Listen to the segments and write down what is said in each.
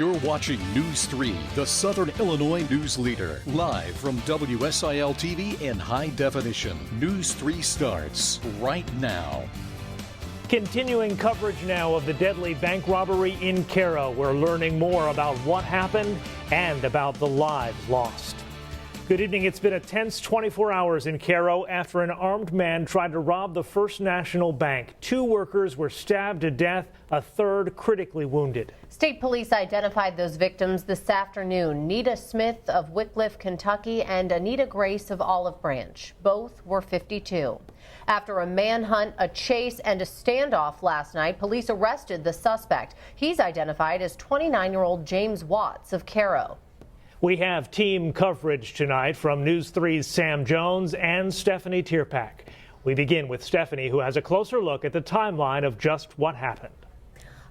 You're watching News 3, the Southern Illinois news leader, live from WSIL TV in high definition. News 3 starts right now. Continuing coverage now of the deadly bank robbery in Cario. We're learning more about what happened and about the lives lost. Good evening. It's been a tense 24 hours in Cario after an armed man tried to rob the First National Bank. 2 workers were stabbed to death, a third critically wounded. State police identified those victims this afternoon. Nita Smith of Wickliffe, Kentucky, and Anita Grace of Olive Branch. Both were 52. After a manhunt, a chase, and a standoff last night, police arrested the suspect. He's identified as 29-year-old James Watts of Cairo. We have team coverage tonight from News 3's Sam Jones and Stephanie Tierpak. We begin with Stephanie, who has a closer look at the timeline of just what happened.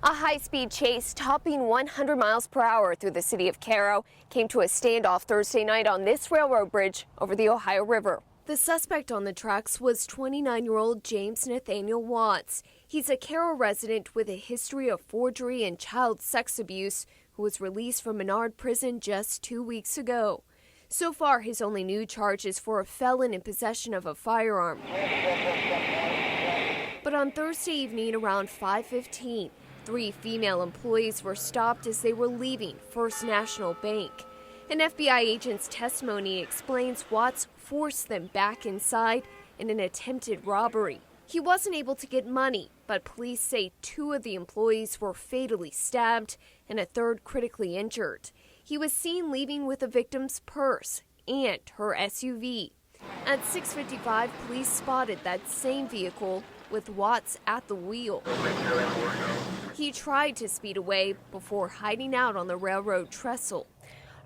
A high-speed chase topping 100 miles per hour through the city of Cairo came to a standoff Thursday night on this railroad bridge over the Ohio River. The suspect on the tracks was 29-year-old James Nathaniel Watts. He's a Cairo resident with a history of forgery and child sex abuse who was released from Menard Prison just 2 weeks ago. So far, his only new charge is for a felon in possession of a firearm. But on Thursday evening around 5:15, 3 female employees were stopped as they were leaving First National Bank. An FBI agent's testimony explains Watts forced them back inside in an attempted robbery. He wasn't able to get money, but police say 2 of the employees were fatally stabbed and a third critically injured. He was seen leaving with the victim's purse and her SUV. At 6:55, police spotted that same vehicle with Watts at the wheel. He tried to speed away before hiding out on the railroad trestle.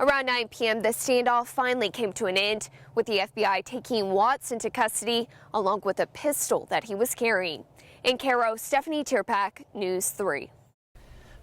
Around 9 p.m., the standoff finally came to an end, with the FBI taking Watts into custody along with a pistol that he was carrying. In Cairo, Stephanie Tierpak, News 3.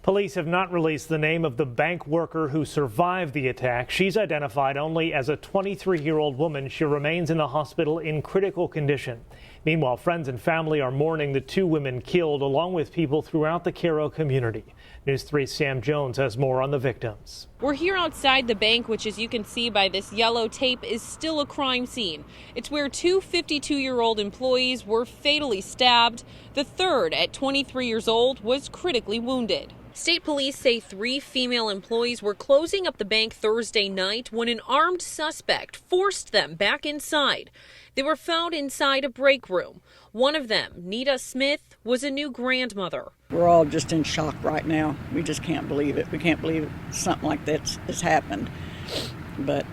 Police have not released the name of the bank worker who survived the attack. She's identified only as a 23-year-old woman. She remains in the hospital in critical condition. Meanwhile, friends and family are mourning the 2 women killed, along with people throughout the Cairo community. News 3's Sam Jones has more on the victims. We're here outside the bank, which, as you can see by this yellow tape, is still a crime scene. It's where 2 52-year-old employees were fatally stabbed. The third, at 23 years old, was critically wounded. State police say 3 female employees were closing up the bank Thursday night when an armed suspect forced them back inside. They were found inside a break room. One of them, Nita Smith, was a new grandmother. We're all just in shock right now. We just can't believe it. We can't believe something like that has happened. But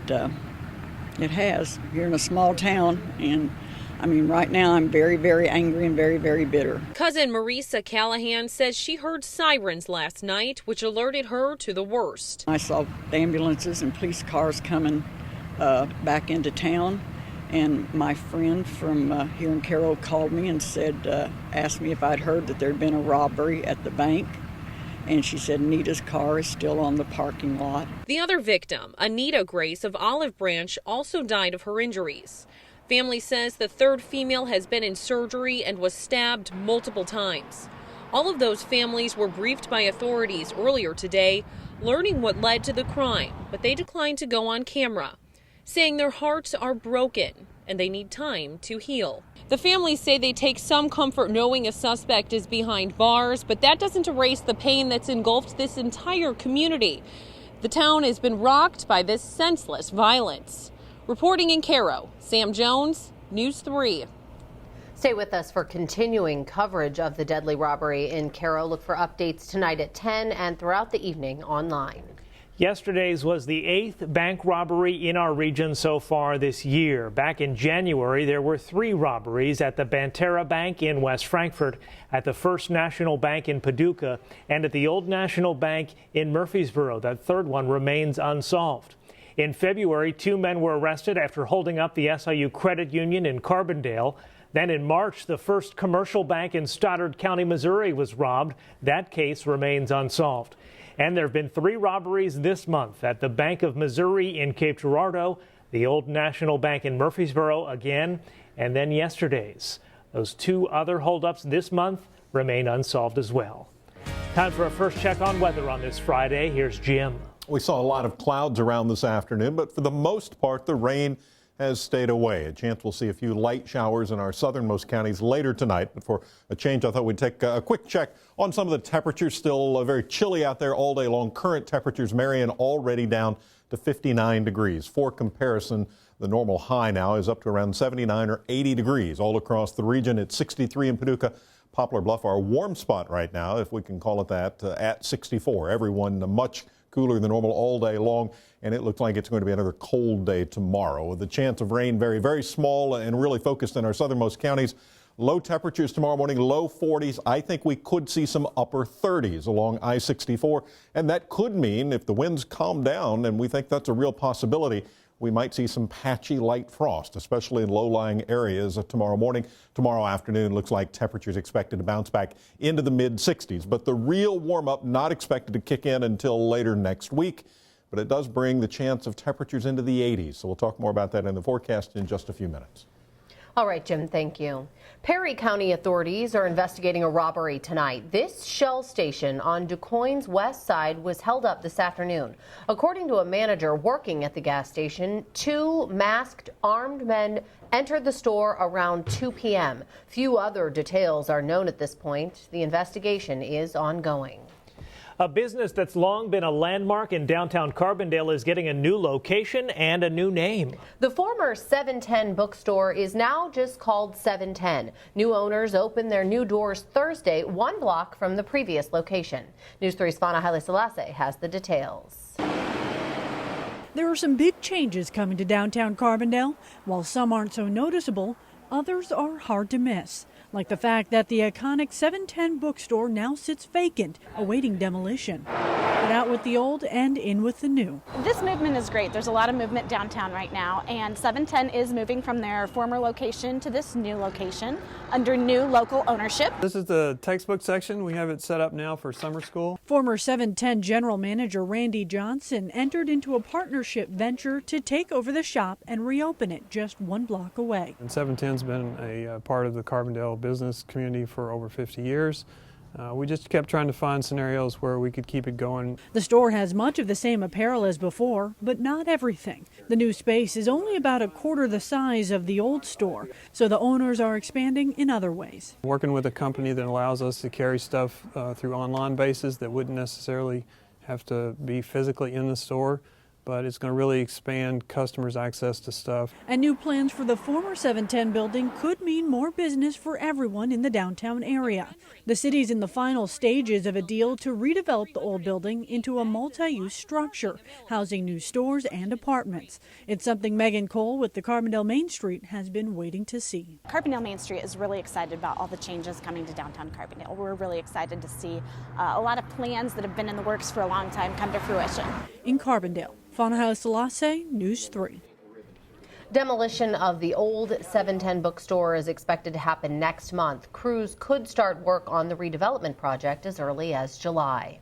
it has. You're in a small town, and I mean, right now I'm very, very angry and very, very bitter. Cousin Marisa Callahan says she heard sirens last night, which alerted her to the worst. I saw ambulances and police cars coming back into town, and my friend from here in Cairo called me and said, asked me if I'd heard that there'd been a robbery at the bank. And she said Nita's car is still on the parking lot. The other victim, Anita Grace of Olive Branch, also died of her injuries. Family says the third female has been in surgery and was stabbed multiple times. All of those families were briefed by authorities earlier today, learning what led to the crime, but they declined to go on camera, saying their hearts are broken and they need time to heal. The families say they take some comfort knowing a suspect is behind bars, but that doesn't erase the pain that's engulfed this entire community. The town has been rocked by this senseless violence. Reporting in Cairo, Sam Jones, News 3. Stay with us for continuing coverage of the deadly robbery in Cairo. Look for updates tonight at 10 and throughout the evening online. Yesterday's was the 8th bank robbery in our region so far this year. Back in January, there were 3 robberies at the Banterra Bank in West Frankfort, at the First National Bank in Paducah, and at the Old National Bank in Murfreesboro. That third one remains unsolved. In February, 2 men were arrested after holding up the SIU Credit Union in Carbondale. Then in March, the First Commercial Bank in Stoddard County, Missouri was robbed. That case remains unsolved. And there have been 3 robberies this month at the Bank of Missouri in Cape Girardeau, the Old National Bank in Murfreesboro again, and then yesterday's. Those 2 other holdups this month remain unsolved as well. Time for a first check on weather on this Friday. Here's Jim. We saw a lot of clouds around this afternoon, but for the most part, the rain has stayed away. A chance we'll see a few light showers in our southernmost counties later tonight. But for a change, I thought we'd take a quick check on some of the temperatures. Still very chilly out there all day long. Current temperatures, Marion, already down to 59 degrees. For comparison, the normal high now is up to around 79 or 80 degrees all across the region. It's 63 in Paducah. Poplar Bluff, our warm spot right now, if we can call it that, at 64. Everyone much cooler than normal all day long, and it looks like it's going to be another cold day tomorrow with the chance of rain very, very small and really focused in our southernmost counties. Low temperatures tomorrow morning, low 40s. I think we could see some upper 30s along I-64, and that could mean if the winds calm down, and we think that's a real possibility, we might see some patchy light frost, especially in low-lying areas tomorrow morning. Tomorrow afternoon looks like temperatures expected to bounce back into the mid-60s. But the real warm-up not expected to kick in until later next week. But it does bring the chance of temperatures into the 80s. So we'll talk more about that in the forecast in just a few minutes. All right, Jim, thank you. Perry County authorities are investigating a robbery tonight. This Shell station on DuQuoin's west side was held up this afternoon. According to a manager working at the gas station, 2 masked armed men entered the store around 2 p.m. Few other details are known at this point. The investigation is ongoing. A business that's long been a landmark in downtown Carbondale is getting a new location and a new name. The former 710 bookstore is now just called 710. New owners opened their new doors Thursday, 1 block from the previous location. News 3's Fana Haile Selassie has the details. There are some big changes coming to downtown Carbondale. While some aren't so noticeable, others are hard to miss. Like the fact that the iconic 710 bookstore now sits vacant, awaiting demolition. But out with the old and in with the new. This movement is great. There's a lot of movement downtown right now, and 710 is moving from their former location to this new location under new local ownership. This is the textbook section. We have it set up now for summer school. Former 710 General Manager Randy Johnson entered into a partnership venture to take over the shop and reopen it just 1 block away. And 710's been a part of the Carbondale business community for over 50 years. We just kept trying to find scenarios where we could keep it going. The store has much of the same apparel as before, but not everything. The new space is only about 1/4 the size of the old store, so the owners are expanding in other ways. Working with a company that allows us to carry stuff through online bases that wouldn't necessarily have to be physically in the store, but it's going to really expand customers' access to stuff. And new plans for the former 710 building could mean more business for everyone in the downtown area. The city's in the final stages of a deal to redevelop the old building into a multi-use structure, housing new stores and apartments. It's something Megan Cole with the Carbondale Main Street has been waiting to see. Carbondale Main Street is really excited about all the changes coming to downtown Carbondale. We're really excited to see a lot of plans that have been in the works for a long time come to fruition. In Carbondale, Fana Haile Selassie, News 3. Demolition of the old 710 bookstore is expected to happen next month. Crews could start work on the redevelopment project as early as July.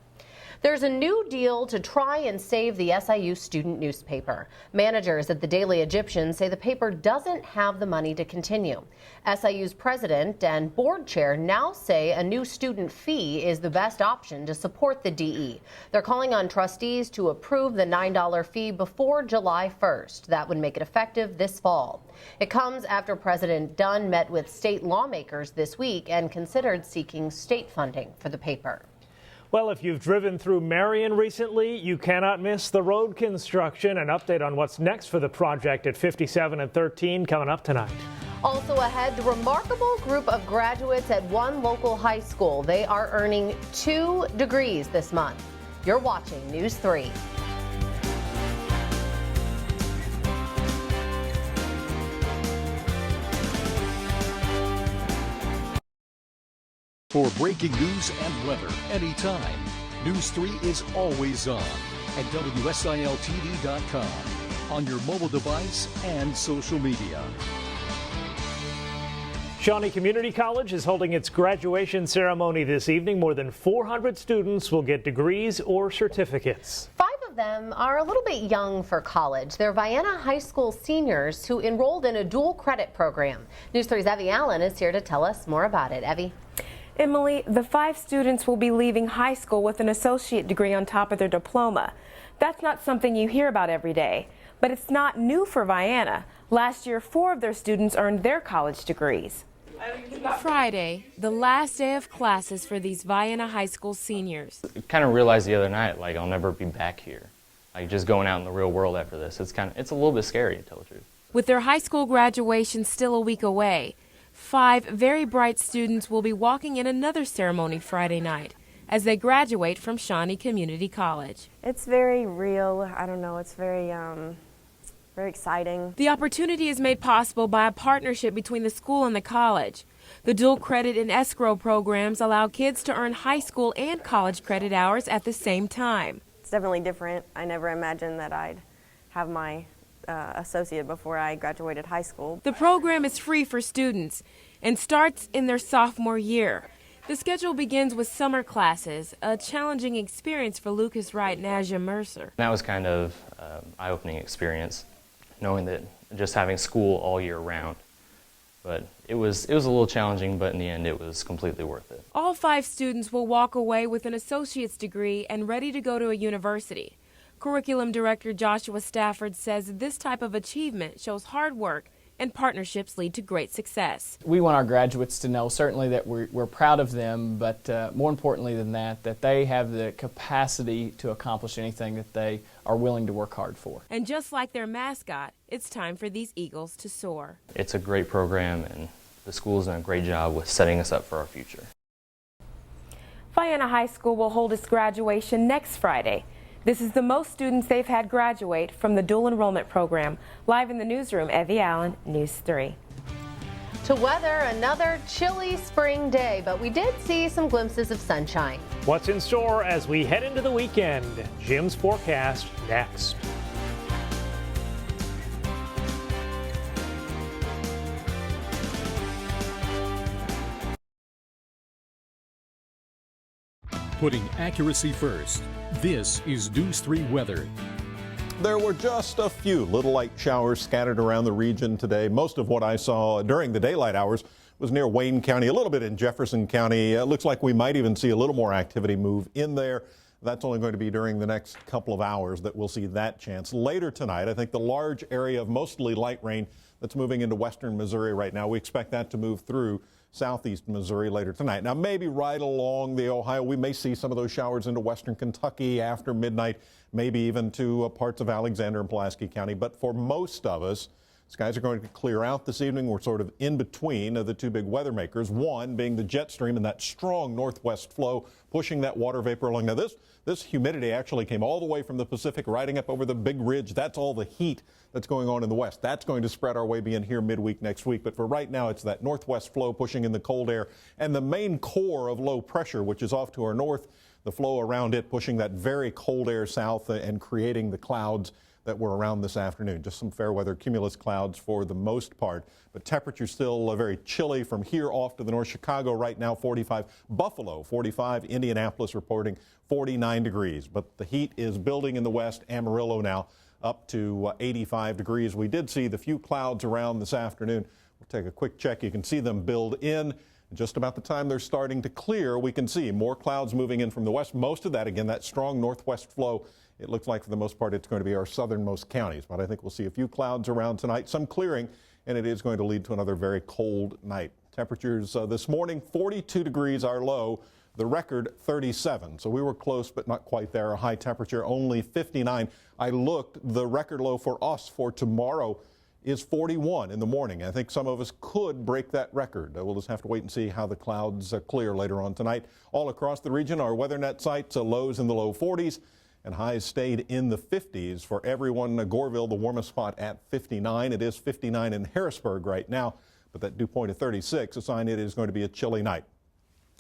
There's a new deal to try and save the SIU student newspaper. Managers at the Daily Egyptian say the paper doesn't have the money to continue. SIU's president and board chair now say a new student fee is the best option to support the DE. They're calling on trustees to approve the $9 fee before July 1st. That would make it effective this fall. It comes after President Dunn met with state lawmakers this week and considered seeking state funding for the paper. Well, if you've driven through Marion recently, you cannot miss the road construction. An update on what's next for the project at 57 and 13 coming up tonight. Also ahead, the remarkable group of graduates at one local high school. They are earning 2 degrees this month. You're watching News 3. For breaking news and weather anytime, News 3 is always on at WSILTV.com, on your mobile device and social media. Shawnee Community College is holding its graduation ceremony this evening. More than 400 students will get degrees or certificates. 5 of them are a little bit young for college. They're Vienna High School seniors who enrolled in a dual credit program. News 3's Evie Allen is here to tell us more about it. Evie. Emily, the 5 students will be leaving high school with an associate degree on top of their diploma. That's not something you hear about every day, but it's not new for Vienna. Last year, 4 of their students earned their college degrees. Friday, the last day of classes for these Vienna High School seniors. I kind of realized the other night, like, I'll never be back here. Like, just going out in the real world after this, it's a little bit scary, to tell the truth. With their high school graduation still a week away, 5 very bright students will be walking in another ceremony Friday night as they graduate from Shawnee Community College. It's very real. I don't know, it's very exciting. The opportunity is made possible by a partnership between the school and the college. The dual credit and escrow programs allow kids to earn high school and college credit hours at the same time. It's definitely different. I never imagined that I'd have my associate before I graduated high school. The program is free for students and starts in their sophomore year. The schedule begins with summer classes, a challenging experience for Lucas Wright and Asia Mercer. That was kind of an eye-opening experience, knowing that just having school all year round. But it was a little challenging, but in the end it was completely worth it. All 5 students will walk away with an associate's degree and ready to go to a university. Curriculum Director Joshua Stafford says this type of achievement shows hard work and partnerships lead to great success. We want our graduates to know certainly that we're proud of them, but more importantly than that they have the capacity to accomplish anything that they are willing to work hard for. And just like their mascot, it's time for these Eagles to soar. It's a great program, and the school's done a great job with setting us up for our future. Vienna High School will hold its graduation next Friday. This is the most students they've had graduate from the dual enrollment program. Live in the newsroom, Evie Allen, News 3. To weather, another chilly spring day, but we did see some glimpses of sunshine. What's in store as we head into the weekend? Jim's forecast next. Putting accuracy first, this is News 3 weather. There were just a few little light showers scattered around the region today. Most of what I saw during the daylight hours was near Wayne County, a little bit in Jefferson County. It looks like we might even see a little more activity move in there. That's only going to be during the next couple of hours that we'll see that chance. Later tonight, I think the large area of mostly light rain that's moving into western Missouri right now, we expect that to move through southeast Missouri later tonight. Now, maybe right along the Ohio, we may see some of those showers into western Kentucky after midnight, maybe even to parts of Alexander and Pulaski County. But for most of us, skies are going to clear out this evening. We're sort of in between the 2 big weather makers, one being the jet stream and that strong northwest flow pushing that water vapor along. Now, this humidity actually came all the way from the Pacific, riding up over the big ridge. That's all the heat that's going on in the west. That's going to spread our way being here midweek next week. But for right now, it's that northwest flow pushing in the cold air and the main core of low pressure, which is off to our north, the flow around it pushing that very cold air south and creating the clouds that were around this afternoon. Just some fair weather cumulus clouds for the most part, but temperatures still very chilly from here off to the north. Chicago right now 45, Buffalo 45, Indianapolis reporting 49 degrees, but the heat is building in the west. Amarillo now up to 85 degrees. We did see the few clouds around this afternoon. We'll take a quick check. You can see them build in. Just about the time they're starting to clear, we can see more clouds moving in from the west. Most of that, again, that strong northwest flow. It looks like for the most part it's going to be our southernmost counties, but I think we'll see a few clouds around tonight, some clearing, and it is going to lead to another very cold night. Temperatures this morning, 42 degrees our low, the record 37. So we were close but not quite there. A high temperature only 59. I looked, the record low for us for tomorrow is 41 in the morning. I think some of us could break that record. We'll just have to wait and see how the clouds clear later on tonight. All across the region, our WeatherNet sites, lows in the low 40s. And highs stayed in the 50s for everyone. Goreville, the warmest spot at 59. It is 59 in Harrisburg right now, but that dew point of 36, a sign it is going to be a chilly night.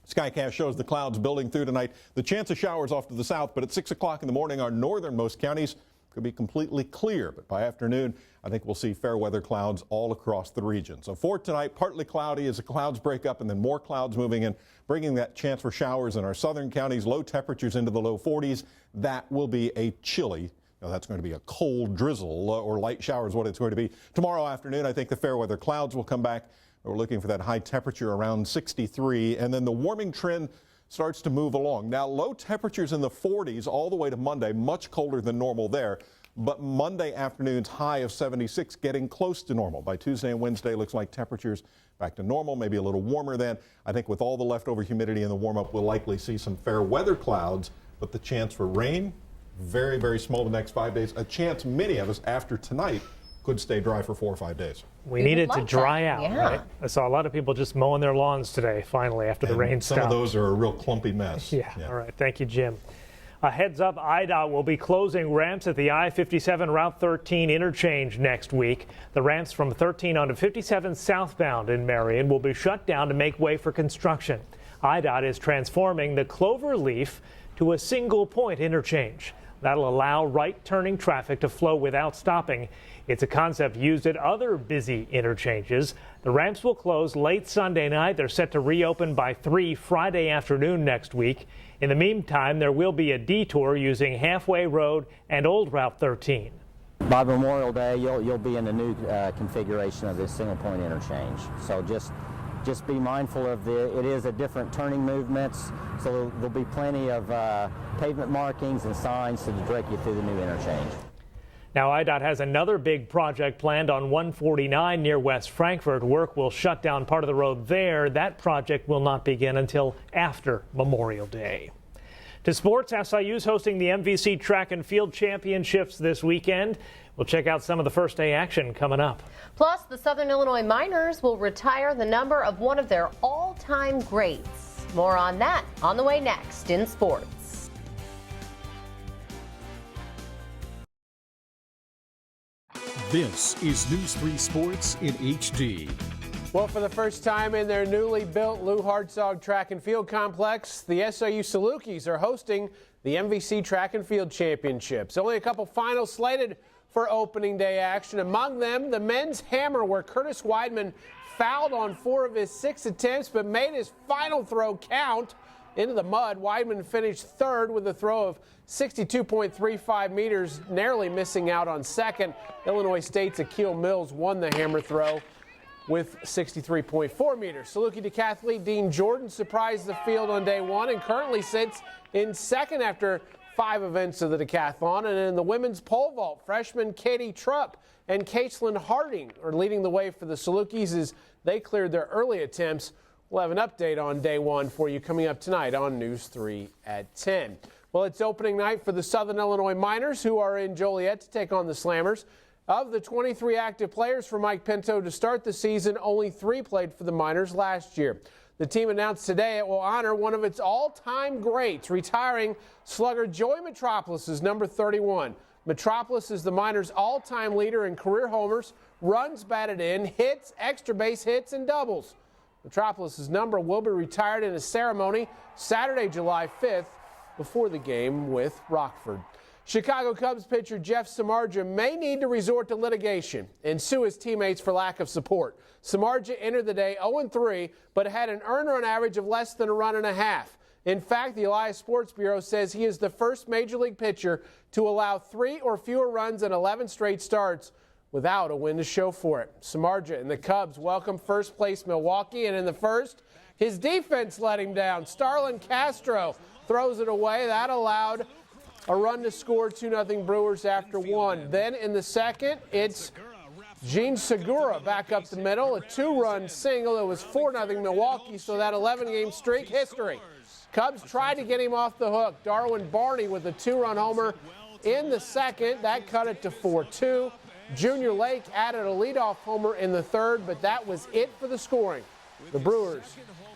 Skycast shows the clouds building through tonight. The chance of showers off to the south, but at 6 o'clock in the morning, our northernmost counties could be completely clear. But by afternoon, I think we'll see fair weather clouds all across the region. So for tonight, partly cloudy as the clouds break up and then more clouds moving in, bringing that chance for showers in our southern counties, low temperatures into the low 40s. That will be a chilly, that's going to be a cold drizzle or light showers, what it's going to be. Tomorrow afternoon, I think the fair weather clouds will come back. We're looking for that high temperature around 63, and then the warming trend starts to move along. Now, low temperatures in the 40s all the way to Monday, much colder than normal there. But Monday afternoon's high of 76 getting close to normal. By Tuesday and Wednesday, looks like temperatures back to normal, maybe a little warmer then. I think with all the leftover humidity in the warm-up, we'll likely see some fair weather clouds, but the chance for rain, very, very small the next 5 days. A chance many of us after tonight could stay dry for 4 or 5 days. We need it to dry out, right? I saw a lot of people just mowing their lawns today, finally, after the rain stopped. Some of those are a real clumpy mess. Yeah. All right. Thank you, Jim. A heads up, IDOT will be closing ramps at the I-57 Route 13 interchange next week. The ramps from 13 onto 57 southbound in Marion will be shut down to make way for construction. IDOT is transforming the Cloverleaf to a single-point interchange. That'll allow right-turning traffic to flow without stopping. It's a concept used at other busy interchanges. The ramps will close late Sunday night. They're set to reopen by 3 Friday afternoon next week. In the meantime, there will be a detour using Halfway Road and Old Route 13. By Memorial Day, you'll be in the new configuration of this single-point interchange. So just be mindful of it is a different turning movements, so there'll be plenty of pavement markings and signs to direct you through the new interchange. Now, IDOT has another big project planned on 149 near West Frankfort. Work will shut down part of the road there. That project will not begin until after Memorial Day. To sports, SIU's hosting the MVC Track and Field Championships this weekend. We'll check out some of the first day action coming up. Plus, the Southern Illinois Miners will retire the number of one of their all-time greats. More on that on the way next in sports. This is News 3 Sports in HD. Well, for the first time in their newly built Lou Hartzog Track and Field Complex, the SIU Salukis are hosting the MVC Track and Field Championships. Only a couple finals slated for opening day action. Among them, the men's hammer, where Curtis Weidman fouled on 4 of his 6 attempts but made his final throw count into the mud. Weidman finished third with a throw of 62.35 meters, narrowly missing out on second. Illinois State's Akil Mills won the hammer throw with 63.4 meters. Saluki decathlete Dean Jordan surprised the field on day 1 and currently sits in second after 5 events of the decathlon. And in the women's pole vault, freshman Katie Trupp and Caitlin Harding are leading the way for the Salukis as they cleared their early attempts. We'll have an update on day 1 for you coming up tonight on News 3 at 10. Well, it's opening night for the Southern Illinois Miners, who are in Joliet to take on the Slammers. Of the 23 active players for Mike Pinto to start the season, only 3 played for the Miners last year. The team announced today it will honor one of its all-time greats, retiring slugger Joey Metropolis' number 31. Metropolis is the Miners' all-time leader in career homers, runs batted in, hits, extra base hits, and doubles. Metropolis' number will be retired in a ceremony Saturday, July 5th, before the game with Rockford. Chicago Cubs pitcher Jeff Samardzija may need to resort to litigation and sue his teammates for lack of support. Samardzija entered the day 0-3, but had an earned run average of less than a run and a half. In fact, the Elias Sports Bureau says he is the first major league pitcher to allow 3 or fewer runs in 11 straight starts without a win to show for it. Samardzija and the Cubs welcome first place Milwaukee, and in the first, his defense let him down. Starlin Castro throws it away. That allowed a run to score 2-0 Brewers after 1. Then in the second, it's Gene Segura back up the middle, a 2-run single. It was 4-0 Milwaukee, so that 11-game streak history. Cubs tried to get him off the hook. Darwin Barney with a 2-run homer in the second. That cut it to 4-2. Junior Lake added a leadoff homer in the third, but that was it for the scoring. The Brewers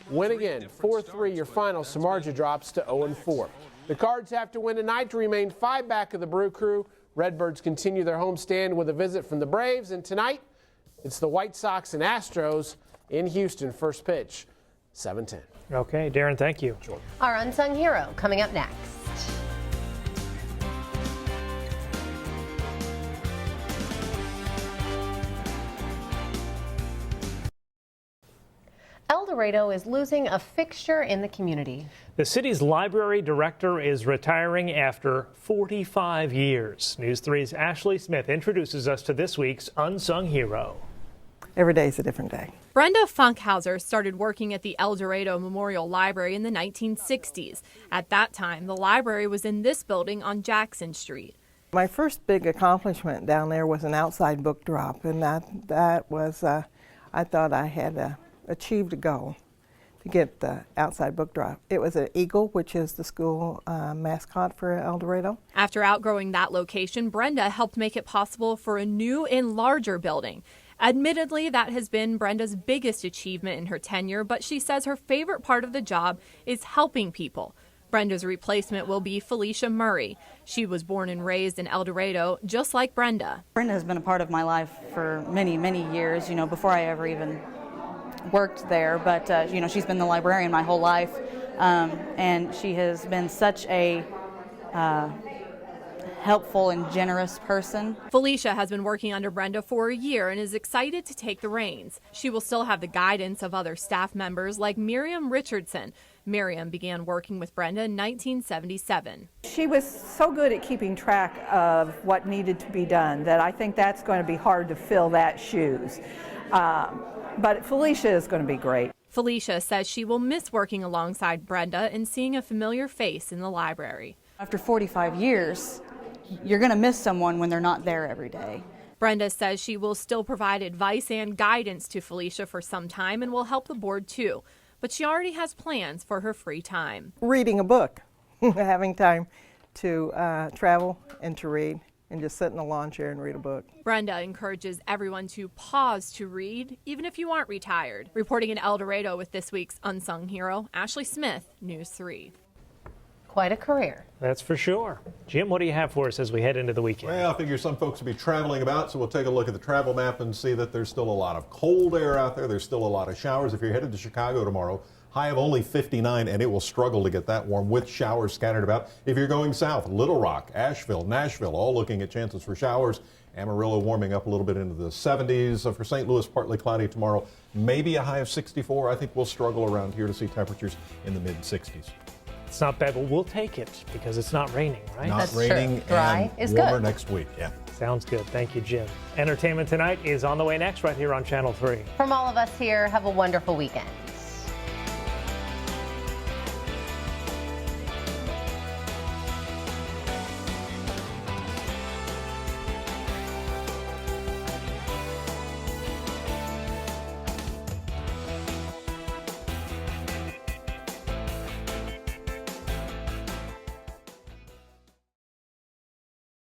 win again, 4-3 your final. Samardzija drops to 0-4. The Cards have to win tonight to remain 5 back of the Brew Crew. Redbirds continue their homestand with a visit from the Braves, and tonight it's the White Sox and Astros in Houston. First pitch, 7:10. Okay, Darren, thank you. Sure. Our unsung hero coming up next. El Dorado is losing a fixture in the community. The city's library director is retiring after 45 years. News 3's Ashley Smith introduces us to this week's unsung hero. every day is a different day. Brenda Funkhauser started working at the El Dorado Memorial Library in the 1960s. At that time, the library was in this building on Jackson Street. My first big accomplishment down there was an outside book drop, and that was, I thought I had achieved a goal to get the outside book drop. It was an eagle, which is the school mascot for El Dorado. After outgrowing that location, Brenda helped make it possible for a new and larger building. Admittedly, that has been Brenda's biggest achievement in her tenure, but she says her favorite part of the job is helping people. Brenda's replacement will be Felicia Murray. She was born and raised in El Dorado, just like Brenda. Brenda has been a part of my life for many, many years, before I ever even worked there. But, she's been the librarian my whole life, and she has been such a helpful and generous person. Felicia has been working under Brenda for a year and is excited to take the reins. She will still have the guidance of other staff members like Miriam Richardson. Miriam began working with Brenda in 1977. She was so good at keeping track of what needed to be done that I think that's going to be hard to fill that shoes. But Felicia is going to be great. Felicia says she will miss working alongside Brenda and seeing a familiar face in the library. After 45 years, you're going to miss someone when they're not there every day. Brenda says she will still provide advice and guidance to Felicia for some time and will help the board too. But she already has plans for her free time. Reading a book, having time to travel and to read, and just sit in a lawn chair and read a book. Brenda encourages everyone to pause to read, even if you aren't retired. Reporting in El Dorado with this week's Unsung Hero, Ashley Smith, News 3. Quite a career. That's for sure. Jim, what do you have for us as we head into the weekend? Well, I figure some folks will be traveling about, so we'll take a look at the travel map and see that there's still a lot of cold air out there. There's still a lot of showers. If you're headed to Chicago tomorrow, high of only 59, and it will struggle to get that warm with showers scattered about. If you're going south, Little Rock, Asheville, Nashville, all looking at chances for showers. Amarillo warming up a little bit into the 70s. For St. Louis, partly cloudy tomorrow, maybe a high of 64. I think we'll struggle around here to see temperatures in the mid-60s. It's not bad, but we'll take it because it's not raining, right? Not raining. True. Dry and is warmer good. next week. Yeah. Sounds good. Thank you, Jim. Entertainment Tonight is on the way next right here on Channel 3. From all of us here, have a wonderful weekend.